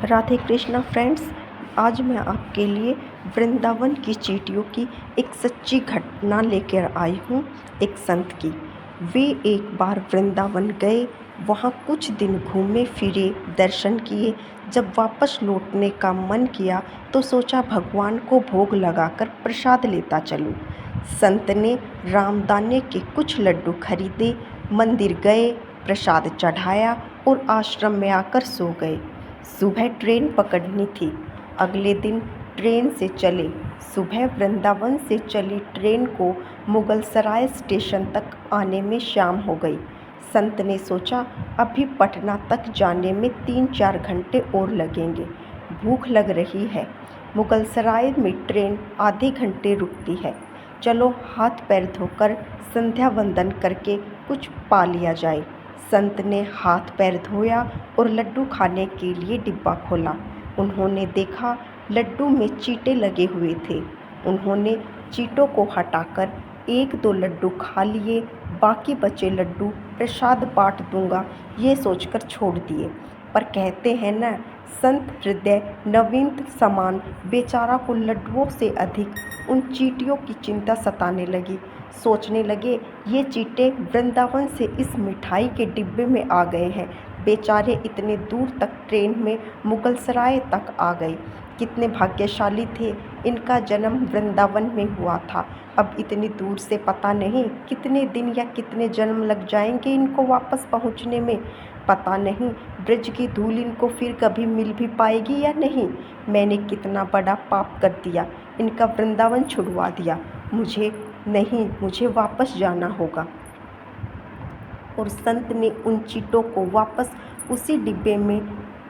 Radhe Krishna friends, आज मैं आपके लिए वृंदावन की चींटियों की एक सच्ची घटना लेकर आई हूँ। एक संत की। वे एक बार वृंदावन गए, वहाँ कुछ दिन घूमे फिरे, दर्शन किए। जब वापस लौटने का मन किया तो सोचा भगवान को भोग लगाकर प्रसाद लेता चलूँ। संत ने रामदाने के कुछ लड्डू खरीदे, मंदिर गए, प्रसाद चढ़ाया और आश्रम में आकर सो गए। सुबह ट्रेन पकड़नी थी। अगले दिन ट्रेन से चले। सुबह वृंदावन से चली ट्रेन को मुगलसराय स्टेशन तक आने में शाम हो गई। संत ने सोचा अभी पटना तक जाने में 3-4 घंटे और लगेंगे। भूख लग रही है। मुगलसराय में ट्रेन आधे घंटे रुकती है। चलो हाथ पैर धोकर संध्या वंदन करके कुछ पा लिया जाए। संत ने हाथ पैर धोया और लड्डू खाने के लिए डिब्बा खोला। उन्होंने देखा लड्डू में चींटे लगे हुए थे। उन्होंने चींटों को हटाकर 1-2 लड्डू खा लिए। बाकी बचे लड्डू प्रसाद बांट दूंगा ये सोचकर छोड़ दिए। पर कहते हैं न, संत हृदय नवीन समान। बेचारा को लड्डुओं से अधिक उन चींटियों की चिंता सताने लगी। सोचने लगे ये चींटे वृंदावन से इस मिठाई के डिब्बे में आ गए हैं। बेचारे इतने दूर तक ट्रेन में मुगलसराय तक आ गए। कितने भाग्यशाली थे, इनका जन्म वृंदावन में हुआ था। अब इतनी दूर से पता नहीं कितने दिन या कितने जन्म लग जाएंगे इनको वापस पहुंचने में। पता नहीं ब्रज की धूल इनको फिर कभी मिल भी पाएगी या नहीं। मैंने कितना बड़ा पाप कर दिया, इनका वृंदावन छुड़वा दिया। मुझे वापस जाना होगा। और संत ने उन चींटों को वापस उसी डिब्बे में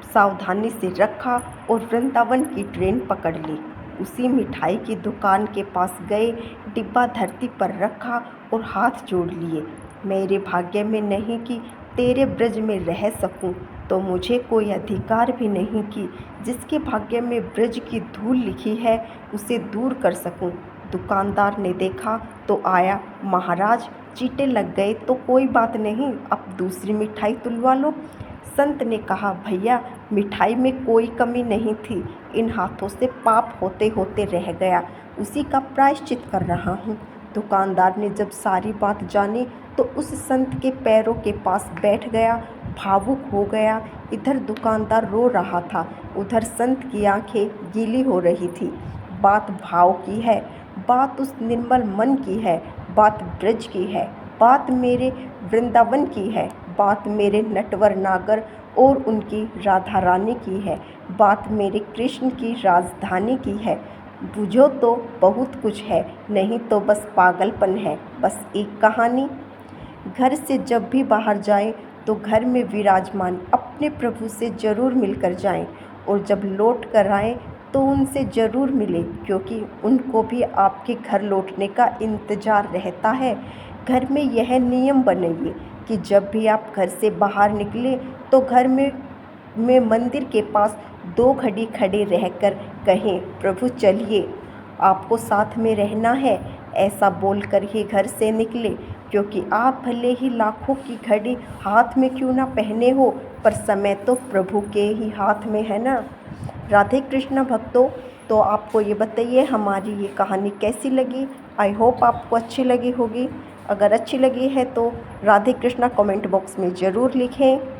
सावधानी से रखा और वृंदावन की ट्रेन पकड़ ली। उसी मिठाई की दुकान के पास गए, डिब्बा धरती पर रखा और हाथ जोड़ लिए। मेरे भाग्य में नहीं कि तेरे ब्रज में रह सकूं, तो मुझे कोई अधिकार भी नहीं कि जिसके भाग्य में ब्रज की धूल लिखी है उसे दूर कर सकूं। दुकानदार ने देखा तो आया, महाराज चींटे लग गए तो कोई बात नहीं, अब दूसरी मिठाई तुलवा लो। संत ने कहा, भैया मिठाई में कोई कमी नहीं थी, इन हाथों से पाप होते होते रह गया, उसी का प्रायश्चित कर रहा हूँ। दुकानदार ने जब सारी बात जानी तो उस संत के पैरों के पास बैठ गया, भावुक हो गया। इधर दुकानदार रो रहा था, उधर संत की आंखें गीली हो रही थी। बात भाव की है, बात उस निर्मल मन की है, बात ब्रज की है, बात मेरे वृंदावन की है, बात मेरे नटवर नागर और उनकी राधा रानी की है, बात मेरे कृष्ण की राजधानी की है। बुझो तो बहुत कुछ है, नहीं तो बस पागलपन है। बस एक कहानी। घर से जब भी बाहर जाएं तो घर में विराजमान अपने प्रभु से ज़रूर मिलकर जाएं, और जब लौट कर आएँ तो उनसे ज़रूर मिले, क्योंकि उनको भी आपके घर लौटने का इंतज़ार रहता है। घर में यह नियम बनाइए कि जब भी आप घर से बाहर निकले तो घर में मंदिर के पास 2 घड़ी खड़े रहकर कहें, प्रभु चलिए आपको साथ में रहना है। ऐसा बोलकर ही घर से निकले, क्योंकि आप भले ही लाखों की घड़ी हाथ में क्यों ना पहने हो, पर समय तो प्रभु के ही हाथ में है ना। राधे कृष्ण भक्तों, तो आपको ये बताइए हमारी ये कहानी कैसी लगी। आई होप आपको अच्छी लगी होगी। अगर अच्छी लगी है तो राधे कृष्णा कमेंट बॉक्स में ज़रूर लिखें।